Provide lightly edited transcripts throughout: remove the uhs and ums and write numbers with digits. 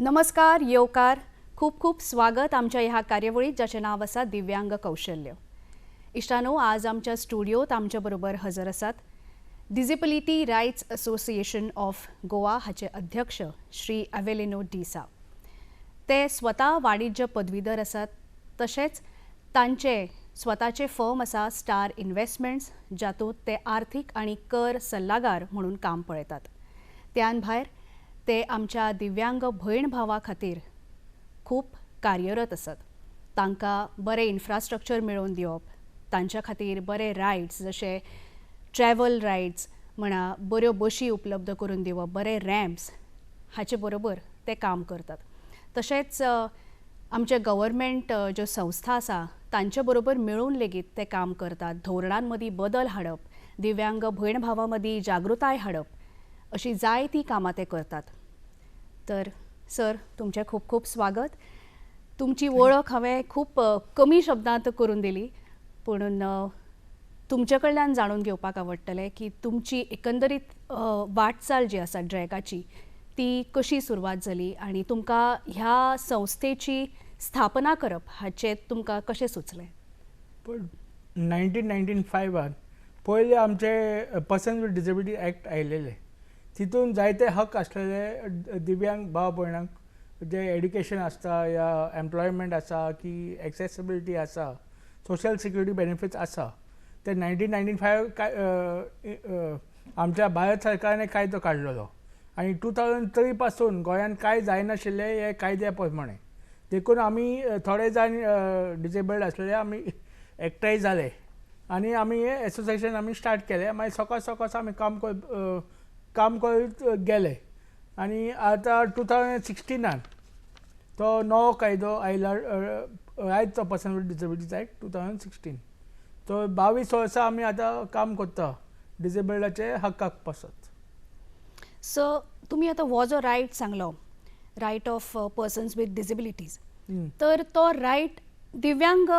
नमस्कार, येवकार. खूप खूप स्वागत आमच्या ह्या कार्यावळीत जाचें नाव आसा दिव्यांग कौशल्य. इश्टानो, आज आमच्या स्टुडियोत आमच्या बरोबर हजर आसात disability rights association of Goa हाचे अध्यक्ष श्री अवेलिनो डिसा. ते स्वता वाणिज्य पदवीधर आसात. तशेंच तांचे स्वताचे फर्म आसा स्टार इन्व्हेस्टमेंट्स, जातूंत ते आर्थीक आनी कर सल्लागार म्हणून काम पळयतात. त्यान भायर ते आमच्या दिव्यांग भयण भावा खातीर खूब कार्यरत आसात. तांकां बरें इन्फ्रास्ट्रक्चर मेळोवन दिवप, तांच्या खातीर बरे रायड्स जशे ट्रॅव्हल रायड्स म्हणा, बऱ्यो बशी उपलब्ध करून दिवप, बरे रॅम्प्स हाचे बरोबर ते काम करतात. तशेंच आमचे गव्हर्मेंट ज्यो संस्था आसा तांचे बरोबर मेळून लेगीत ते काम करतात. धोरणां मदीं बदल हाडप, दिव्यांग भयण भावां मदीं जागृताय हाडप, अशी जायतीं कामां ते करतात. तर सर, तुमचें खूब खूब स्वागत. तुमची वळख हांवें खूब कमी शब्दांत करून दिली, पूण तुमचे कडल्यान जाणून घेवपाक आवडटलें की तुमची एकंदरीत वाटचाल जी आसा ड्रॅगाची ती कशी सुरवात जाली आनी तुमकां ह्या संस्थेची स्थापना करप हाचें तुमकां कशें सुचलें? पण 1995 पयले आमचे पर्सन विथ डिसेबिलिटी ॲक्ट आयलेले. तितून जायते हक आसलेले दिव्यांग भाव भयणांक, जे एड्युकेशन आसता या एम्प्लॉयमेंट आसा की एक्सेसिबिलिटी आसा, सोशल सिक्युरिटी बेनिफिट्स आसा, ते 1995 आमच्या भारत सरकारान कायदो काडलेलो आनी 2003 पासून गोंयान कांय जायनाशिल्ले हे कायद्या प्रमाणे. देखून आमी थोडे जाण डिसेबल्ड आसलेले आमी एकठांय जाले आनी आमी हे एसोसिएशन आमी स्टार्ट केलें. मागीर सकाळ आमी काम करत गेले आनी आतां 2016 तो नवो कायदो आयला, rights of person with disabilities act 2016. तो 22 वर्सां आमी आतां काम करता डिसेबल्डाचे हक्काक पासत. सो तुमी आतां हो जो रायट सांगलो, right of persons with disabilities, तर तो रायट दिव्यांग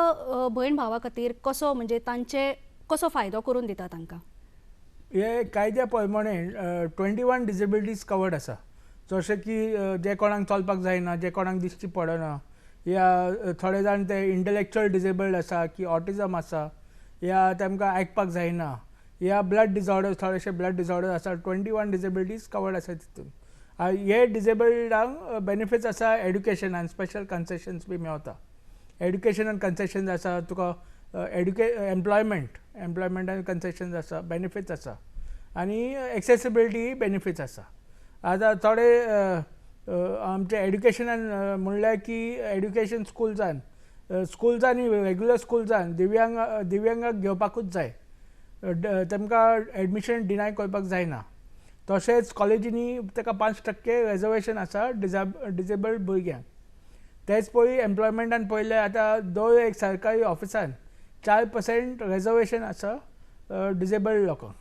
भयण भावा खातीर कसो, म्हणजे तांचे कसो फायदो करून दिता तांकां? हे कायद्या प्रमाणे 21 डिसेबिलिटीज कवर्ड आसा. जशें की जे कोणाक चलपाक जायना, जे कोणाक दिश्टी पडना, या थोडे जाण ते इंटलेक्चुअल डिसेबल्ड आसा की ऑटिझम आसा, या तांकां आयकपाक जायना, या ब्लड डिसऑर्डर्स, थोडेशे ब्लड डिसऑर्डर्स आसा. 21 डिसेबिलिटीज कवर्ड आसा तितून. हे डिसेबल्डांक बेनिफिट्स आसा एड्युकेशनान, स्पेशल कन्सेशन्स बी मेळटा. एड्युकेशनान कन्सेशन्स आसा, तुका एम्प्लॉयमेंटान कन्सेशन्स आसा, बेनिफिट्स आसा आनी एक्सेसिबिलिटी बेनिफिट्स आसा. आतां थोडे आमचे एड्युकेशनान म्हणल्यार की एड्युकेशन स्कुल्सांनी रेग्युलर स्कुल्सांनी दिव्यांगाक घेवपाकूच जाय, तांकां एडमिशन डिनाय करपाक जायना. तशेंच कॉलेजींनी ताका 5% रिजर्वेशन आसा डिसेबल्ड भुरग्यांक. तेच पळय एम्प्लॉयमेंटान पळयलें आतां दर एक सरकारी ऑफिसान 4% रिजर्वेशन आसा डिसेबल्ड लोकांक.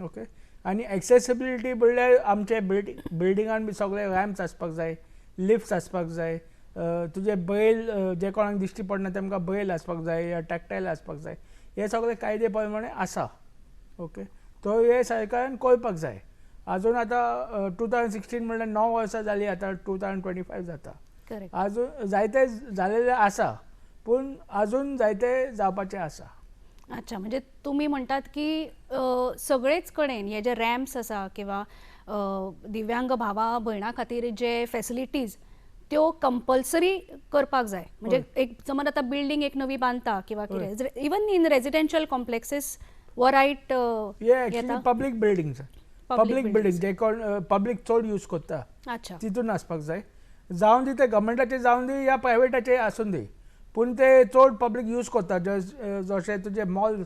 ओके. आनी एक्सेसिबिलिटी म्हणल्यार आमचे बिल्डिंगान बी सगळे रॅम्प्स आसपाक जाय, लिफ्ट्स आसपाक जाय, तुजे बैल जे कोणाक दिश्टी पडना तांकां बैल आसपाक जाय या टॅक्टायल आसपाक जाय. हे सगळे कायदे प्रमाणे आसा. ओके. तो हे सरकारान करपाक जाय. आजून आतां 2016 म्हणल्यार 9 वर्सां जालीं, आतां 2025 जाता. आजून जायते जालेले आसा, पूण आजून जायते जावपाचे आसा. अच्छा, म्हणजे तुम्ही म्हणटात की सगळेच कडेन हे जे रॅम्प्स आसा किंवा दिव्यांग भावा भयणा खातीर जे फॅसिलिटीज त्यो कंपल्सरी करपाक जाय. म्हणजे एक समज आतां बिल्डींग एक नवी बांदता किंवा कितें, इवन इन रेजिडेन्शियल कॉम्प्लेक्सीस वो रायट पब्लीक बिल्डिंग्स, जे कोण पब्लीक चड यूज करता तितून आसपाक जाय. जावं दी ते गव्हर्मेंटाचे जावं दी या प्रायवेटाचे आसून दी, पूण ते चड पब्लीक यूज करता. जशे तुजे मॉल,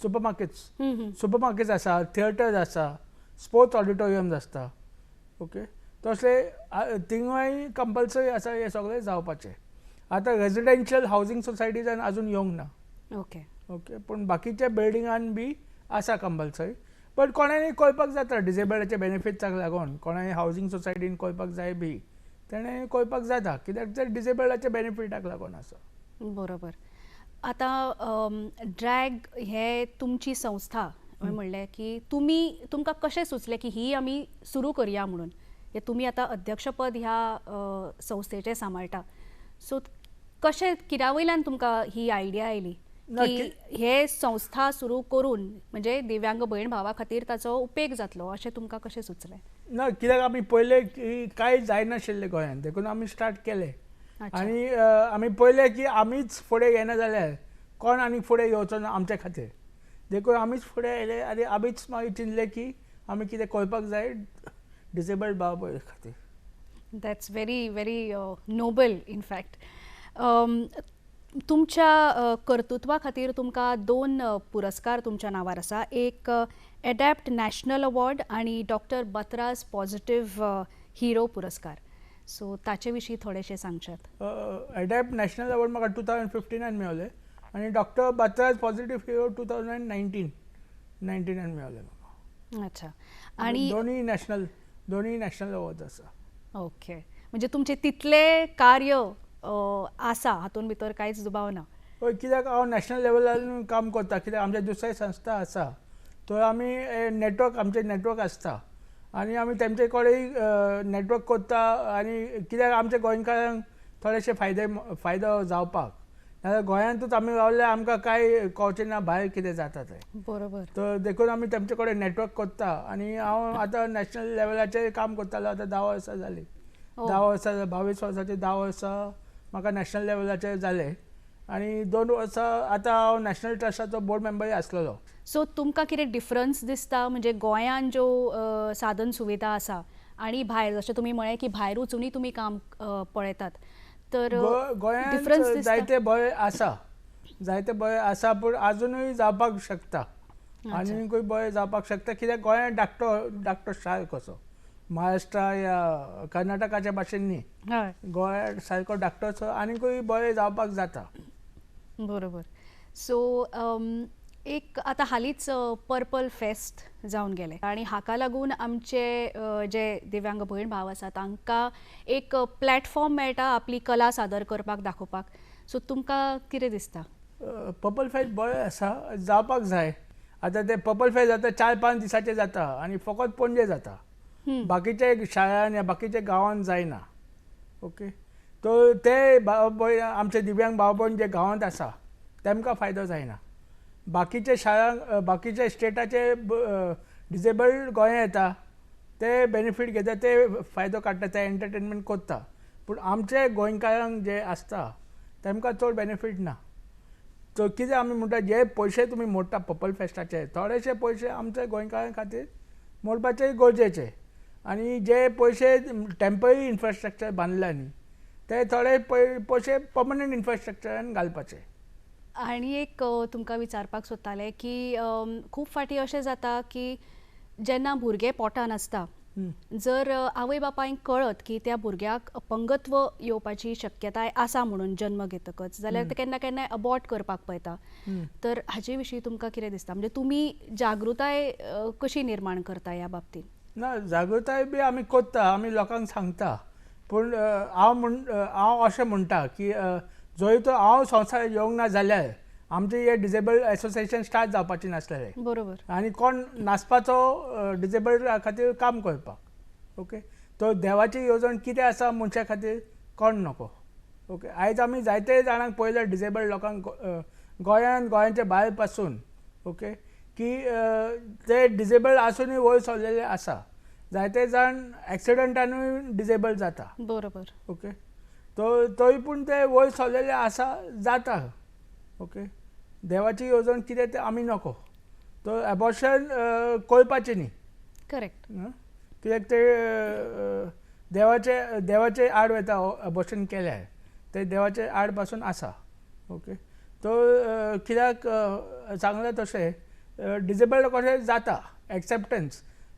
सुपरमार्केट्स आसा, थिएटर्स आसा, स्पोर्ट्स ऑडिटोरियम्स आसता. ओके. तसले थिंगूय कंपल्सरी आसा हे सगळे जावपाचे. आतां रेजिडेन्शियल हावजींग सोसायटीजान आजून येवंक ना. ओके. ओके. पूण बाकीच्या बिल्डिंगान बी आसा कंपल्सरी. बट कोणाय करपाक जाता डिसेबल्डाचे बेनिफिट्साक लागून, कोणाय हावजींग सोसायटीन करपाक जाय बी तेणें करपाक जाता, कित्याक तर डिसेबल्डाचे बेनिफिटाक लागून आसा. बरोबर. आतां ड्रॅग हे तुमची संस्था म्हणलें की तुमकां कशें सुचलें की ही आमी सुरू करया म्हणून? तुमी आतां अध्यक्षपद ह्या संस्थेचें सांबाळटा. सो कशें कित्या वयल्यान तुमकां ही आयडिया आयली की हे संस्था सुरू करून म्हणजे दिव्यांग भयण भावा खातीर ताचो उपेग जातलो अशें तुमकां कशें सुचलें? ना, कित्याक आमी पयले कांय जायनाशिल्लें गोंयांत, देखून आमी स्टार्ट केलें. आनी आमी पयलें की आमीच फुडें येना जाल्यार कोण आनीक फुडें येवचो ना आमचे खातीर, देखून आमीच फुडें आयले आनी आमीच मागीर चिंतलें की आमी कितें करपाक जाय डिसेबल्ड भाव भयण खातीर. That's very very Nobel in fact. तुमच्या कर्तृत्वा खातीर तुमकां 2 पुरस्कार तुमच्या नांवार आसा. एक एडॅप्ट नॅशनल अवॉर्ड आनी डॉक्टर बत्रास पॉझिटिव्ह हिरो पुरस्कार. सो ताचे विशीं थोडेशें सांगशात? एडॅप्ट नॅशनल अवॉर्ड म्हाका 2015 मेळ्ळें आनी डॉक्टर बत्रास पॉझिटिव्ह हिरो 2019 मेळ्ळें म्हाका. अच्छा. आनी दोनी नॅशनल अवॉर्ड आसा. ओके. म्हणजे तुमचें तितलें कार्य आसा, हातून भितर कांयच दुबाव ना? हय, कित्याक हांव नॅशनल लेवलार काम करता, कित्याक आमचे दुसरे संस्था आसा थंय आमी आमचे नेटवर्क आसता आनी आमी तेमचे कडेन नेटवर्क करता. आनी कित्याक आमच्या गोंयकारांक थोडेशे फायदो जावपाक, नाजाल्यार गोंयांतूच आमी रावल्यार आमकां कांय कळचें ना भायर कितें जाता तें. बरोबर. तर देखून आमी तेमचे कडेन नेटवर्क करता. आनी हांव आतां नॅशनल लेवलाचेर काम करतालो आतां 10 वर्सां जालीं. 22 वर्साचे 10 वर्सां म्हाका नॅशनल लेवलाचेर जाले आनी 2 वर्सां आतां हांव नॅशनल ट्रस्टाचो बोर्ड मेंबरूय आसलेलो. सो तुमकां कितें डिफरन्स दिसता म्हणजे गोंयान ज्यो साधन सुविधा आसा आनी भायर, जशें तुमी म्हळें की भायर वचूनय तुमी काम पळयतात, तर गोंयांत जायते भंय आसा पूण आजुनूय जावपाक शकता. आनीकूय भंय जावपाक शकता, कित्याक गोंयांत धाकटो शार कसो महाराष्ट्रा या कर्नाटकाच्या भाशेन न्ही, गोंया सारको धाकटोसो आनीकूय भंय जावपाक जाता. बरोबर. सो एक आतां हालींच पर्पल फेस्ट जावन गेलें आनी हाका लागून आमचे जे दिव्यांग भयण भाव आसा तांकां एक प्लॅटफॉर्म मेळटा आपली कला सादर करपाक, दाखोवपाक. सो तुमकां कितें दिसता? पर्पल फेस्ट बरें आसा, जावपाक जाय. आतां ते पर्पल फेस्ट जाता 4-5 दिसाचें जाता आनी फकत पणजे जाता, बाकीचे शाळांनी या बाकीचे गांवांत जायना. ओके. तो ते आमचे दिव्यांग भाव भयण जे गांवांत आसा तेमकां फायदो जायना. बाकीचे शाळांक बाकीचे स्टेटाचे डिसेबल्ड गोंया येता ते बेनिफीट घेता, ते फायदो काडटा, ते एंटरटेनमेंट करता. पूण आमचे गोंयकारांक जे आसता तेमकां चड बेनिफीट ना. सो कितें आमी म्हणटा, जे पयशे तुमी मोडटा पर्पल फेस्टाचे थोडेशे पयशे आमच्या गोंयकारां खातीर मोडपाचे गरजेचे. आनी जे पयशे टेम्पररी इन्फ्रास्ट्रक्चर बांदल्या न्ही ते थोडे पयशे पर्मनंट इन्फ्रास्ट्रक्चरान घालपाचे. आनी एक तुमकां विचारपाक सोदतालें की खूब फावटी अशें जाता की जेन्ना भुरगे पोटान आसता, जर आवय बापायक कळत की त्या भुरग्याक अपंगत्व येवपाची शक्यताय आसा म्हणून जन्म घेतकच, जाल्यार ते केन्ना केन्नाय अबॉर्ट करपाक पळयता. तर हाचे विशीं तुमकां कितें दिसता? म्हणजे तुमी जागृताय कशी निर्माण करता ह्या बाबतींत? ना, जागृताय बी आमी करता, आमी लोकांक सांगता. पूण हांव अशें म्हणटा की जंय तर हांव संवसार येवंक ना जाल्यार आमचे हे डिसेबल्ड एसोसिएशन स्टार्ट जावपाचें नासलेलें. बरोबर. आनी कोण नासपाचो डिसेबल्ड खातीर काम करपाक. ओके. तो देवाची येवजण कितें आसा मनशा खातीर कोण नको. ओके. आयज आमी जायते जाणांक पळयल्या डिसेबल्ड लोकांक गोंयांच्या भायर पासून, ओके, की ते डिसेबल्ड आसूनय वयर सरलेले आसा. जायते जाण एक्सिडंटानूय डिसेबल्ड जाता. बरोबर. ओके. तोय पूण ते वयर सरलेले आसा, जाता. ओके. देवाची येवजण कितें ते आमी नको. तो एबॉर्शन करपाचें न्ही. करेक्ट. कित्याक ते देवाचे आड वयता एबॉर्शन केल्यार, ते देवाचे आड पासून आसा. ओके. तो कित्याक सांगलें तशें डिसेबल्ड कशें जाता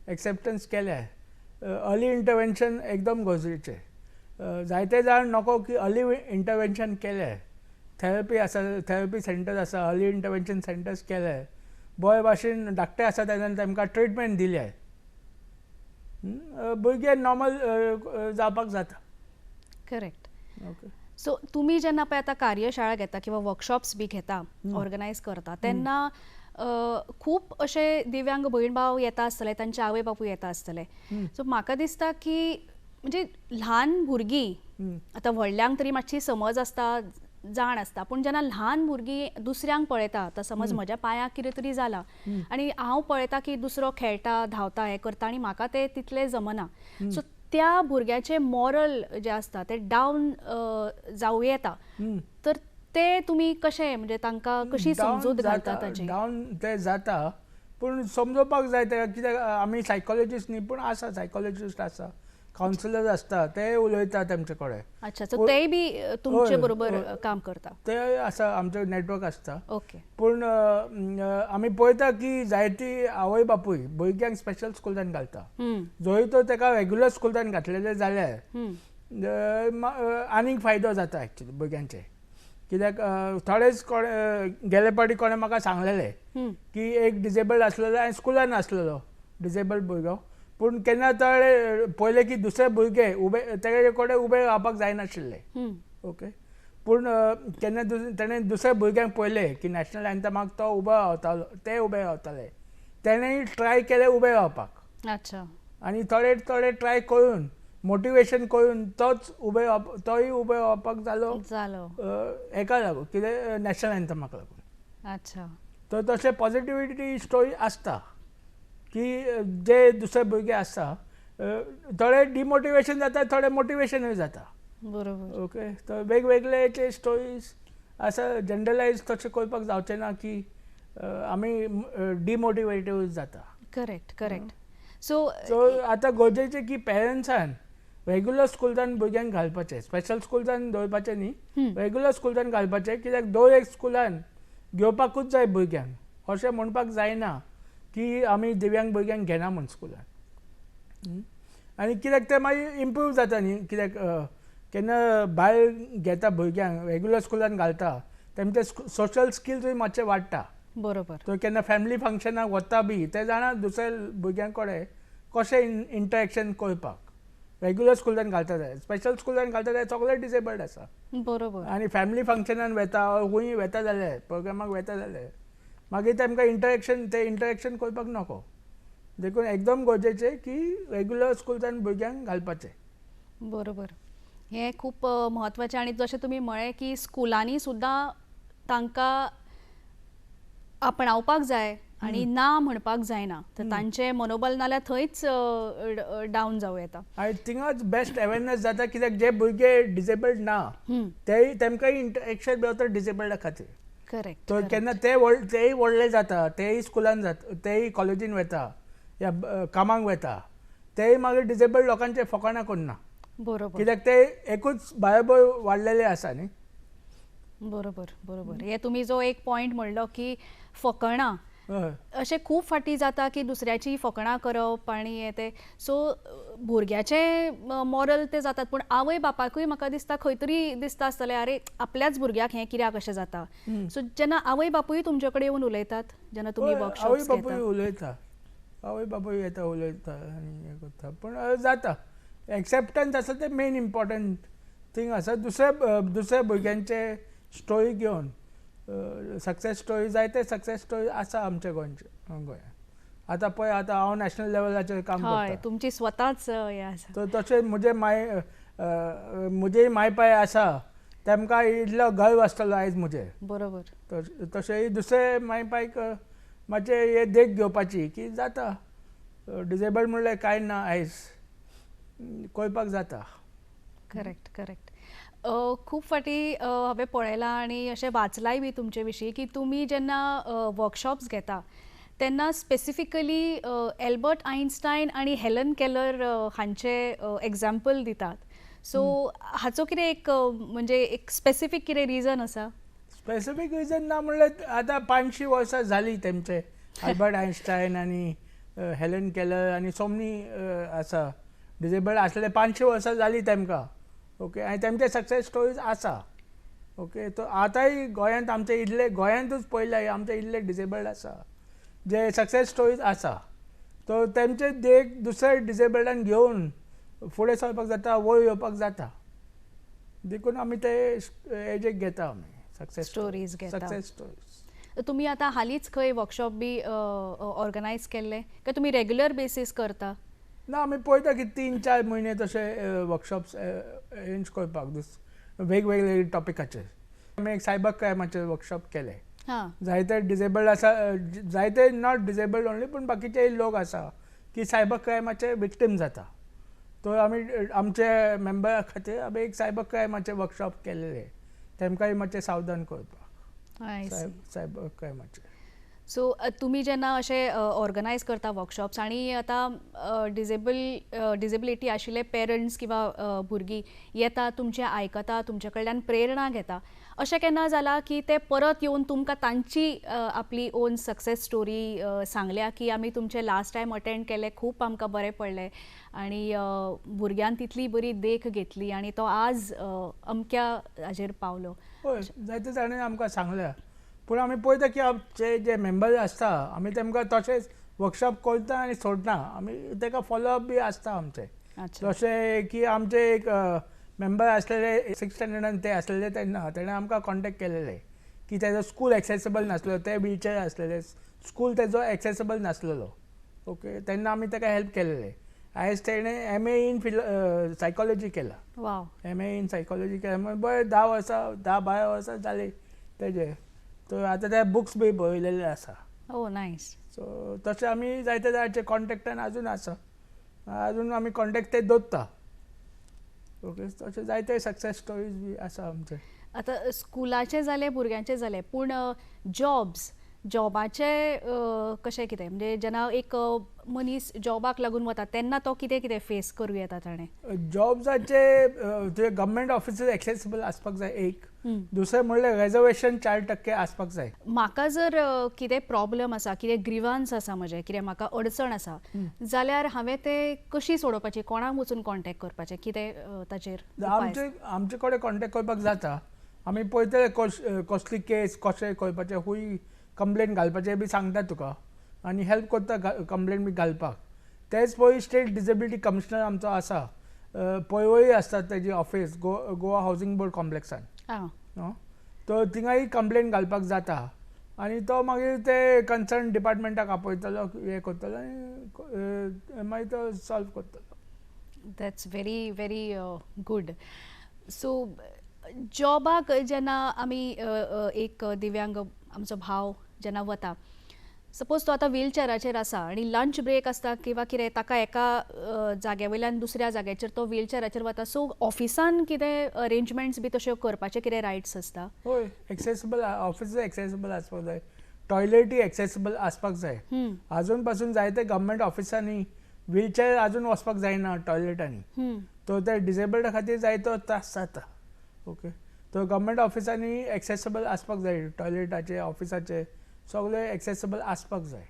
एक्सेप्टन्स केल्यार अर्ली इंटरवेंशन एकदम गरजेचें. जायते जाण नको की अर्ली इंटरवेंशन केल्यार थेरपी सेंटर आसा, अर्ली इंटरवेंशन सेंटर्स केल्यार बरे भाशेन धाकटे आसा तेन्ना तेमकां ट्रिटमेंट दिल्यार भुरगे नॉर्मल जावपाक जाता. करेक्ट. ओके. सो तुमी जेन्ना पळय आतां कार्यशाळा घेता किंवा वर्कशॉप्स बी घेता, ऑर्गनायज करता, तेन्ना खूप असे दिव्यांग भयण भाव येता आसतले, तांचे आवय बापूय येता आसतले. सो म्हाका दिसता की म्हणजे ल्हान भुरगीं आतां व्हडल्यांक तरी मातशी समज आसता, जाण आसता, पूण जेन्ना ल्हान भुरगीं दुसऱ्यांक पळयता, आतां समज म्हज्या पांयाक कितें तरी जालां आनी हांव पळयता की दुसरो खेळटा, धांवता, हें करता आनी म्हाका तें तितलें जमना. सो त्या भुरग्याचें मॉरल जें आसता तें डावन जावं येता. तर ते तुमी कशें म्हणजे तांकां कशी समजूत घालता ताची? डावन ते जाता, पूण समजोवपाक जाय तेका, कित्याक आमी सायकोलॉजिस्ट न्ही, पूण आसा सायकोलॉजिस्ट आसा, कावन्सिलर आसता, ते उलयता तेमचे कडेन. अच्छा, सो तेय बी तुमचे बरोबर काम करता? ते आसा, आमचो नेटवर्क आसता. ओके. पूण आमी पळयता की जायती आवय बापूय भुरग्यांक स्पेशल स्कुलान घालता. जंय तर तेका रेग्युलर स्कुलान घातलेले जाल्यार आनीक फायदो जाता एक्चुली भुरग्यांचे. कित्याक थोडेच गेले पाटी कोणें म्हाका सांगलेले की एक डिजेबल्ड आसलेलो आनी स्कुलान आसलेलो डिजेबल्ड भुरगो, पूण केन्ना ताणें पळयलें की दुसरे भुरगे तेजे कडेन उबे रावपाक जायनाशिल्ले. ओके, पूण केन्ना ताणें दुसऱ्या भुरग्यांक पळयलें की नॅशनल एंथमाक तो उबो रावतालो, ते उबे रावताले, तेणेंय ट्राय केलें उबे रावपाक. अच्छा. आनी थोडे थोडे ट्राय करून मोटिवेशन करून तोय उबे रावपाक जालो हेका लागून, कितें नॅशनल एंथमाक लागून. अच्छा. तर तशें पॉझिटिव्हिटी स्टोरी आसता की जे दुसरे भुरगे आसता थोडे डिमोटिवेशन जाता, थोडे मोटिवेशनूय जाता. बरोबर. ओके, तर वेगवेगळेचे स्टोरीज आसा, जनरलायज तशें करपाक जावचें ना की आमी डिमोटिवेटीव जाता. Correct, correct. सो आतां गरजेचें की पेरंट्सान रेग्युलर स्कुलान भुरग्यांक घालपाचें, स्पेशल स्कुलान दवरपाचें न्ही, रेग्युलर स्कुलान घालपाचें. कित्याक दर एक स्कुलान घेवपाकूच जाय भुरग्यांक, अशें म्हणपाक जायना की आमी दिव्यांग भुरग्यांक घेना म्हूण स्कुलान. आनी कित्याक तें मागीर इम्प्रूव जाता न्ही, कित्याक केन्ना भायर घेता भुरग्यांक रेग्युलर स्कुलान घालता तेमचे सोशल स्किल्सूय मातशे वाडटा. बरोबर. तो केन्ना फॅमिली फंक्शनाक वता बी ते जाणा दुसऱ्या भुरग्यां कडेन कशें इंटरेक्शन करपाक. रेग्युलर स्कुलान घालता जाय, स्पेशल स्कुलान घालता जाल्यार सगळे डिसेबल्ड आसा. बरोबर. आनी फॅमिली फंक्शनान वेता, खूंय वेता जाल्यार प्रोग्रामाक वेता जाल्यार मागीर तेमकां इंटरेक्शन करपाक नको. देखून एकदम गरजेचें की रेग्युलर स्कुलान भुरग्यांक घालपाचें. बरोबर. हें खूब म्हत्वाचें. आनी जशें तुमी म्हळें की स्कुलांनी सुद्दां तांकां आपणावपाक जाय आनी ना म्हणपाक जायना, तर तांचें मनोबल नाल्यार थंयच डावन जावं येता. आनी थिंगाच बेस्ट अवेरनेस जाता, कित्याक जे भुरगे डिसेबल्ड ना तेमकांय इंटरेक्शन मेळता डिसेबल्डा खातीर. करेक्ट. तर केन्ना तेय व्हडले जाता, तेय स्कुलान जाता, तेय कॉलेजीन वता या कामाक वता, तेय मागीर डिसेबल्ड लोकांचें फकाणां करना. बरोबर. कित्याक ते एकूच बायबळ वाडलेले आसा न्ही. बरोबर, बरोबर. हे तुमी जो एक पॉयंट म्हणलो की फकाणां, अशें खूब फाटी जाता की दुसऱ्याची फकाणां करप आनी हें तें. सो भुरग्याचें मॉरल ते जातात, पूण आवय बापाकूय म्हाका दिसता खंय तरी दिसता आसतलें अरे आपल्याच भुरग्याक हें कित्याक अशें जाता. सो जेन्ना आवय बापूय तुमचे कडेन येवन उलयतात, जेन्ना तुमी वर्कशॉप्स आवय घेता? बापूय उलयता, आवय बापूय येता उलयता आनी हें करता, पूण जाता. एक्सेप्टन्स आसा तें मेन इम्पॉर्टंट थींग आसा. दुसऱ्या भुरग्यांचे स्टोरी घेवन सक्सेस स्टोरी जायते सक्सेस स्टोरी आसा आमच्या गोंयांत. आतां पळय, आतां हांव नॅशनल लेवलाचेर काम हय, करता. तुमची स्वताच हें आसा. तर तशें म्हजे माय पाय आसा, तेमकां इतलो गर्व आसतलो आयज म्हजेर. बरोबर. तशेंय दुसरे माय पायक मातशें हे देख घेवपाची की जाता, डिसेबल्ड म्हणल्यार कांय ना, आयज करपाक जाता. Correct, correct. खूब फाटी हांवें पळयलां आनी अशें वाचलाय बी तुमचे विशीं की तुमी जेन्ना वर्कशॉप्स घेता तेन्ना स्पेसिफिकली एल्बर्ट आयन्स्टायन आनी हेलन केलर हांचे एग्जाम्पल दितात. सो हाचो कितें एक म्हणजे एक स्पेसिफीक कितें रिजन आसा? स्पेसिफीक रिजन ना म्हणल्यार आतां 500 वर्सां जालीं तेमचे. अल्बर्ट आयन्स्टायन आनी हेलन केलर आनी सोमनी आसा डिसेबल्ड आसलेले 500 वर्सां जालीं तेमकां. ओके, आनी तेमचे सक्सेस स्टोरीज आसा. ओके, तो आतांय गोंयांत आमचे इतले, गोंयांतूच पळयल्यार आमचे इतले डिसेबल्ड आसा जे सक्सेस स्टोरीज आसा. तो तेमचे देख दुसऱ्या डिसेबल्डान घेवन फुडें सरपाक जाता, वयर येवपाक जाता. देखून आमी ते हेजे घेता, आमी सक्सेस स्टोरीज घेता. Success stories. तुम्ही आता हालींच खंय वर्कशॉप बी ऑर्गनायज केल्ले काय तुमी रेग्युलर बेसीस करता? ना आमी पळयता की 3-4 म्हयने तशे वर्कशॉप्स अरेंज करपाक वेगवेगळे टॉपिकाचेर. आमी एक सायबर क्रायमाचेर वर्कशॉप केले. हां. जायते डिजेबल्ड आसा, जायते नॉट डिजेबल्ड ओन्ली पूण बाकीचे लोक आसा की सायबर क्रायमाचे विक्टीम जाता. तो आमी आमचे मेंबरा खातीर आमी एक सायबर क्रायमाचे वर्कशॉप केलेले, तेमकांय मातशें सावधान करपाक आय सी. सायबर क्रायमाचे. सो तुम्ही जेन्ना अशें ऑर्गनायज करता वर्कशॉप्स आणि आता डिजेबिलिटी आशिल्ले पेरंट्स किंवा भुरगीं येता, तुमचें आयकता, तुमचे कडल्यान प्रेरणा घेता, अशें केन्ना जालां की ते परत येवन तुमकां तांची आपली ओन सक्सेस स्टोरी सांगल्या की आमी तुमचें लास्ट टायम अटेंड केलें, खूब आमकां बरें पडलें आनी भुरग्यान तितली बरी देख घेतली आनी तो आज अमक्या हाजेर पावलो? हय, जायते जाणांनी आमकां सांगल्या. पूण आमी पळयता की आमचे जे मेंबर्स आसता आमी तेमकां तशेंच वर्कशॉप करता आनी सोडना. आमी ताका फॉलोअप बी आसता आमचे. जशें की आमचे एक मेंबर आसलेले 6th स्टँडर्डान ते आसलेले तेन्ना तेणें आमकां कॉन्टेक्ट केलेले की तेजो स्कूल एक्सेसिबल नासलो, ते व्हिलचेअर आसलेले, स्कूल तेजो एक्सेसिबल नासलेलो. ओके, तेन्ना आमी ताका हेल्प केलेले. आयज तेणें MA इन सायकॉलॉजी केला. वाव. MA इन सायकॉलॉजी केला. बरें 10-12 वर्सां जाली तेजे. तो आतां ते बुक्स बी बरयलेले आसा. ओ नायस. सो तशें आमी जायते जाणांचे कॉन्टेक्टान अजून आसा, अजून आमी कॉन्टेक्ट ते दवरता. ओके, तशें जायते सक्सेस स्टोरीज बी आसा आमचे. आतां स्कुलाचे जाले, भुरग्यांचे जाले, पूण जॉबाचे कशें कितें, म्हणजे जेन्ना एक मनीस जॉबाक लागून वता तेन्ना तो कितें कितें फेस करूं येता ताणें? जॉब्साचे जे गव्हर्मेंट ऑफिसीस एक्सेसिबल आसपाक जाय एक. दुसरें म्हणल्यार रिजर्वेशन 4% आसपाक जाय. म्हाका जर कितें प्रॉब्लम आसा, कितें ग्रिवांस आसा म्हजें, कितें म्हाका अडचण आसा, जाल्यार हांवें तें कशी सोडोवपाची, कोणाक वचून कॉन्टेक्ट करपाचें, कितें ताचेर उपाय? आमचे कडेन कॉन्टेक्ट करपाक जाता. आमी पळयतले कसली केस कशें करपाचें, खूंय कंप्लेन घालपाचें बी सांगता तुका आनी हेल्प करता कंप्लेन बी घालपाक. तेच पळय स्टेट डिसेबिलिटी कमिशनर आमचो आसा, पळय आसता तेजी ऑफीस गोवा हावसिंग बोर्ड कॉम्प्लेक्सान. तो थिंगाय कंप्लेन घालपाक जाता आनी तो मागीर ते कन्सर्न डिपार्टमेंटाक आपयतलो, हें करतलो आनी मागीर तो सॉल्व करतलो. That's very very good. So जॉबाक जेन्ना आमी एक दिव्यांग आमचो भाव जेन्ना वता, सपोज तो आतां व्हीलचॅराचेर आसा आनी लंच ब्रेक आसता किंवा कितें, ताका एका जाग्या वयल्यान दुसऱ्या जाग्याचेर तो व्हीलचॅराचेर वता, सो ऑफिसान कितें अरेंजमेंट्स बी तश्यो करपाचे कितें रायट्स आसता? हय, एक्सेसिबल ऑफिस एक्सेसिबल आसपाक जाय, टॉयलेटूय एक्सेसिबल आसपाक जाय. आजून पासून जायते गव्हर्मेंट ऑफिसांनी व्हीलचॅर आजून वचपाक जायना टॉयलेटांनी. तो त्या डिसेबल्डा खातीर जायतो त्रास जाता. ओके, तो गव्हर्मेंट ऑफिसांनी एक्सेसिबल आसपाक जाय, टॉयलेटाचे, ऑफिसाचे सगळे एक्सेसिबल आसपाक जाय.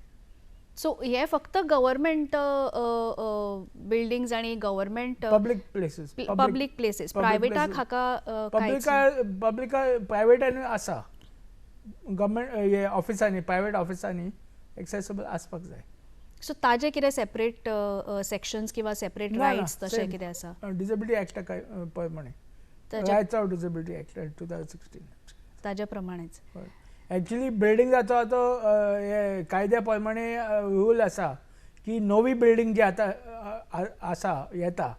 सो हे फक्त गव्हर्मेंट बिल्डिंग्स आणि गव्हर्मेंट पब्लीक प्लेसीस, प्रायवेटाक हाका पब्लिका प्रायवेटांनी आसा, गव्हर्मेंट ऑफिसांनी, प्रायवेट ऑफिसांनी एक्सेसिबल आसपाक जाय. सो ताजे कितें सेपरेट सेक्शन्स किंवा सेपरेट रायट्स तशें कितें आसा? डिसेबिलिटी एक्टा प्रमाणे, रायट्स ऑफ डिसेबिलिटी एक्ट 2016 ताजे प्रमाणेच. एक्चुअली बिल्डिंगाचो तो हे कायद्या प्रमाणे रूल आसा की नवी बिल्डींग जी आतां आसा येता,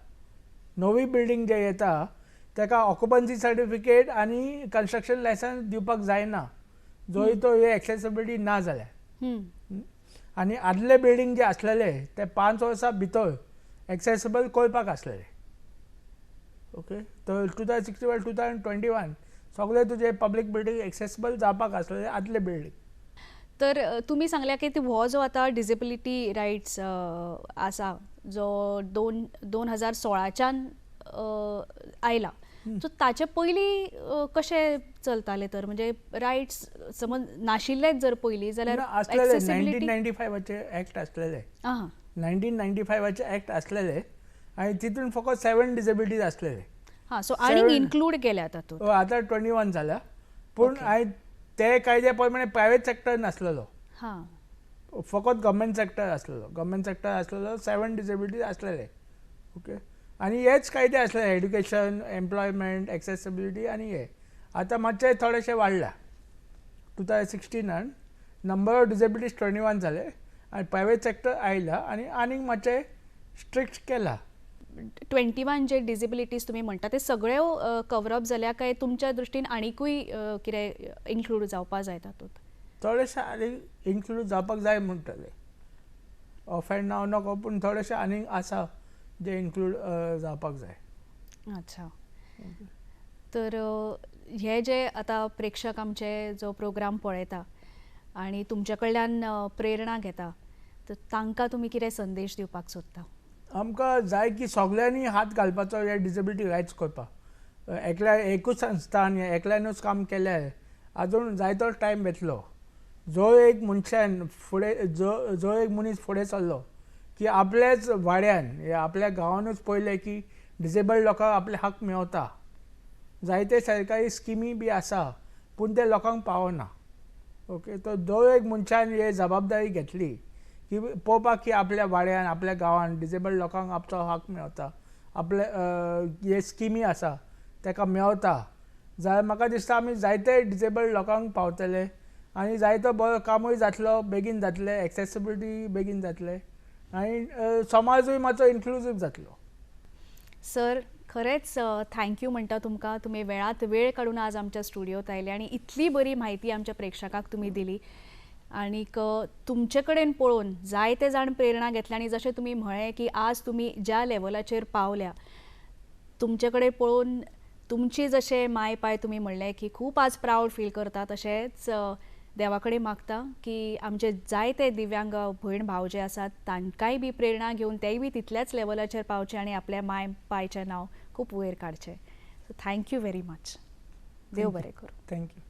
नवी बिल्डींग जे येता ताका ऑक्युपन्सी सर्टिफिकेट आनी कन्स्ट्रक्शन लायसन्स दिवपाक जायना जंय तो हे एक्सेसिबिलिटी ना जाल्यार. आनी आदले बिल्डींग जे आसलेले ते 5 वर्सां भितर एक्सेसिबल करपाक आसलेले. ओके, तर 2016 2021 सगळे तुजे पब्लीक बिल्डींग एक्सेसिबल जावपाक आसलेले आदले बिल्डींग. तर तुमी सांगल्या की हो जो आतां डिसेबिलिटी रायट्स आसा जो 2016च्यान आयला, सो ताचे पयलीं कशें चलताले? तर म्हणजे रायट्स समज नाशिल्लेच जर पयलीं जाल्यार 1995चे एक्ट आसलेले. 1995चे एक्ट आसलेले आनी तितून फकत 7 डिसेबिलिटीज आसलेले. सो आनी इन्क्लूड केल्या तातूंत. आतां 21 जाला, पूण ते कायद्या प्रमाणे प्रायवेट सेक्टर नासलेलो, फकत गव्हर्मेंट सेक्टर आसलेलो. गव्हर्मेंट सेक्टर आसलेलो, 7 डिसेबिलिटीज आसलेले. ओके, आनी हेच कायदे आसले, एड्युकेशन, एम्प्लॉयमेंट, एक्सेसिबिलिटी आनी हे. आतां मातशे थोडेशे वाडला 2016 नंबर ऑफ डिसेबिलिटीज 21 जाले आनी प्रायवेट सेक्टर आयला आनी मातशें स्ट्रिक्ट केला. 21 जे डिसेबिलिटीज तुम्ही म्हणटा ते सगळे कवरअप जाल्या काय तुमच्या दृश्टीन आनीकूय कितें इन्क्लूड जावपा जाय तातूंत? थोडेशे आनी इन्क्लूड जावपाक जाय म्हणटले. ऑफेंड नांव नको पूण थोडेशे आनी आसा जे इन्क्लूड जावपाक जाय. अच्छा. तर हे जे आतां प्रेक्षक आमचे जो प्रोग्राम पळयता आनी तुमचे कडल्यान प्रेरणा घेता तर तांकां तुमी कितें संदेश दिवपाक सोदता? आमकां जाय की सगळ्यांनी हात घालपाचो हे डिसेबिलिटी रायट्स करपाक. एकल्या एकूच संस्थान एकल्यानूच काम केलें आजून जायतो टायम वेतलो. जो एक मनशान फुडें जो एक मनीस फुडें सरलो की आपल्याच वाड्यान आपल्या गांवानूच पळयलें की डिसेबल्ड लोकांक आपले हक मेवता. जायते सरकारी स्किमी बी आसा पूण ते लोकांक पावना. ओके, तो जो एक मनशान हे जबाबदारी घेतली की पळोवपाक की आपल्या वाड्यान आपल्या गांवान डिसेबल्ड लोकांक आपलो हक मेवता, आपले हे स्किमी आसा ताका मेवता, जाल्यार म्हाका दिसता आमी जायते डिसेबल्ड लोकांक पावतले आनी जायतो बरो कामूय जातलो, बेगीन जातलें, एक्सेसिबिलिटी बेगीन जातलें आनी समाजूय मातसो इन्क्लुसीव जातलो. सर खरेंच थँक्यू म्हणटा तुमकां. तुमी वेळांत वेळ काडून आज आमच्या स्टुडियोत आयले आनी इतली बरी म्हायती आमच्या प्रेक्षकांक तुमी दिली. आनीक तुमचे कडेन पळोवन जायते जाण प्रेरणा घेतल्या आनी जशें तुमी म्हळें की आज तुमी ज्या लेवलाचेर पावल्या तुमचे कडेन पळोवन तुमची जशें माय पाय तुमी म्हणलें की खूब आज प्रावड फील करता, तशेंच देवा कडेन मागता की आमचे जायते दिव्यांग भयण भाव जे आसात तांकांय बी प्रेरणा घेवन तेय बी तितल्याच लेवलाचेर पावचे आनी आपल्या माय पायचें नांव खूब वयर काडचें. So thank you very much. देव बरें करूं. थँक्यू.